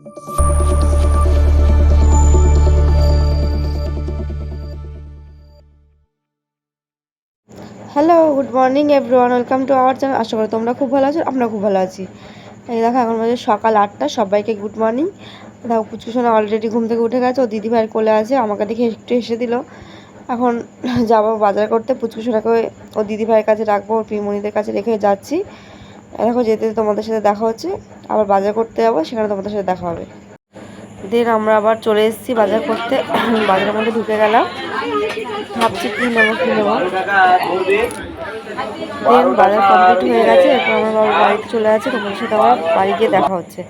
Hello, good morning everyone, welcome to our channel. আশা করি তোমরা খুব ভালো আছো, আমরা খুব ভালো আছি। এই দেখো এখন বাজে সকাল 8টা। সবাইকে গুড মর্নিং। দেখো পুচকুসোনা অলরেডি ঘুম থেকে উঠে গেছে, ও দিদিভাইয়ের কোলে আছে, আমাকে দেখে একটু হেসে দিল। এখন যাবো বাজার করতে, পুচকুসোনাকে ও দিদিভাইয়ের কাছে রাখবো, ওর পিমনিদের কাছে রেখে যাচ্ছি। দেখো যেতে তোমাদের সাথে দেখা হচ্ছে, আবার বাজার করতে যাবো, সেখানে তোমাদের সাথে দেখা হবে। দেন আমরা আবার চলে এসেছি বাজার করতে, বাজারের মধ্যে ঢুকে গেলাম, ভাবছি কী নেবো দেন বাজার কমপ্লিট হয়ে গেছে। এরপর আমার বাবা বাড়িতে চলে আছে, তোমাদের সাথে আবার বাড়ি গিয়ে দেখা হচ্ছে।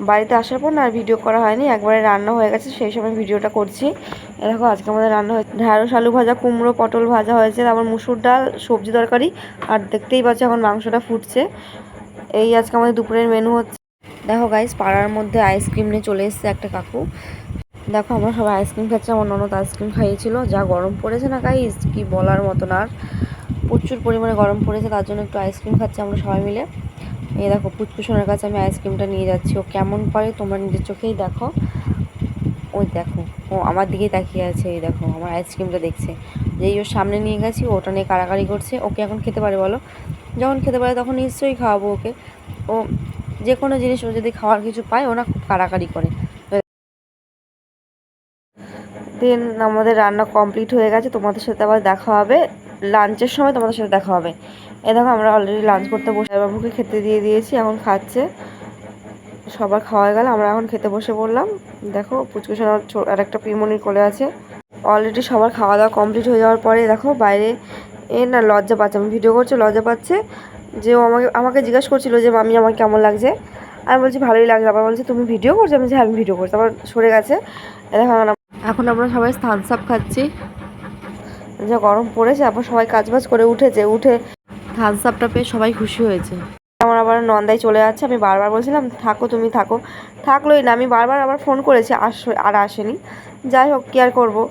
বাড়িতে আসার পর না আর ভিডিও করা হয়নি, একবারে রান্না হয়ে গেছে, সেই সময় ভিডিওটা করছি। দেখো আজকে আমাদের রান্না হয়েছে ঢ্যাঁড়স আলু ভাজা, কুমড়ো পটল ভাজা হয়েছে, তারপর মুসুর ডাল, সবজি তরকারি, আর দেখতেই পাচ্ছি এখন মাংসটা ফুটছে। এই আজকে আমাদের দুপুরের মেনু হচ্ছে। দেখো গাইস, পাড়ার মধ্যে আইসক্রিম নিয়ে চলে এসেছে একটা কাকু। দেখো আমরা সবাই আইসক্রিম খাচ্ছি, আমার ননদ আইসক্রিম খাইয়েছিল। যা গরম পড়েছে না গাইস, কি বলার মতন, আর প্রচুর পরিমাণে গরম পড়েছে, তার জন্য একটু আইসক্রিম খাচ্ছি আমরা সবাই মিলে। এই দেখো পুচকুসোনার কাছে আমি আইসক্রিমটা নিয়ে যাচ্ছি, ও কেমন পারে তোমরা নিজের চোখেই দেখো। ওই দেখো, ও আমার দিকেই তাকিয়ে আছে, এই দেখো আমার আইসক্রিমটা দেখছে। যেই ওর সামনে নিয়ে গেছি, ওটা নিয়ে কাড়াকাড়ি করছে। ওকে এখন খেতে পারে বলো? যখন খেতে পারে তখন নিশ্চয়ই খাওয়াবো ওকে। ও যে কোনো জিনিস ও যদি খাওয়ার কিছু পায়, ও না খুব কাড়াকাড়ি করে। দেন আমাদের রান্না কমপ্লিট হয়ে গেছে, তোমাদের সাথে আবার দেখা হবে লাঞ্চের সময়, তোমাদের সাথে দেখা হবে। এ দেখো আমরা অলরেডি লাঞ্চ করতে বসে, বাবুকে খেতে দিয়ে দিয়েছি, এখন খাচ্ছে। সবার খাওয়া গেল, আমরা এখন খেতে বসে পড়লাম। দেখো পুচকুসোনার আর একটা পিমনির কোলে আছে। অলরেডি সবার খাওয়া দাওয়া কমপ্লিট হয়ে যাওয়ার পরে দেখো বাইরে না লজ্জা পাচ্ছে, আমি ভিডিও করছি, লজ্জা পাচ্ছে যে ও আমাকে জিজ্ঞাসা করছিল যে মামি আমার কেমন লাগছে। আমি বলছি ভালোই লাগছে, আবার বলছি তুমি ভিডিও করছো, আমি বলছি হ্যাঁ আমি ভিডিও করছি, আবার সরে গেছে। দেখো এখন আমরা সবাই থামস আপ খাচ্ছি, যা গরম পড়েছে। আবার সবাই কাজবাজ করে উঠেছে, উঠে থামস আপটা পেয়ে সবাই খুশি হয়েছে। আমার আবার নন্দাই চলে যাচ্ছে, আমি বারবার বলছিলাম থাকো তুমি থাকো, থাকলোই না। আমি বারবার আবার ফোন করেছি, আর আসেনি। যাই হোক কি আর করবো।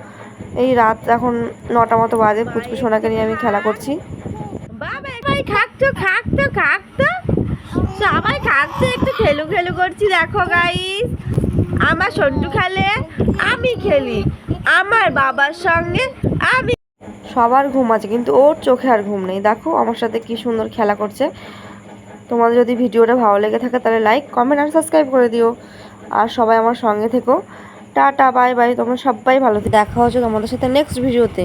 এই রাত এখন 9টা মতো বাজে, পুচকুসোনাকে নিয়ে আমি খেলা করছি। সবাই খাচ্ছে, একটু খেলু খেলু করছি। দেখো গাইস, আমার সন্টু খেলে, আমি খেলি আমার বাবার সঙ্গে। আমি সবার ঘুম আছে, কিন্তু ওর চোখে আর ঘুম নেই। দেখো আমার সাথে কি সুন্দর খেলা করছে। তোমাদের যদি ভিডিওটা ভালো লেগে থাকে তাহলে লাইক কমেন্ট আর সাবস্ক্রাইব করে দিও, আর সবাই আমার সঙ্গে থেকো। টাটা বাই বাই, তোমরা সবাই ভালো। দেখা হচ্ছে তোমাদের সাথে নেক্সট ভিডিওতে।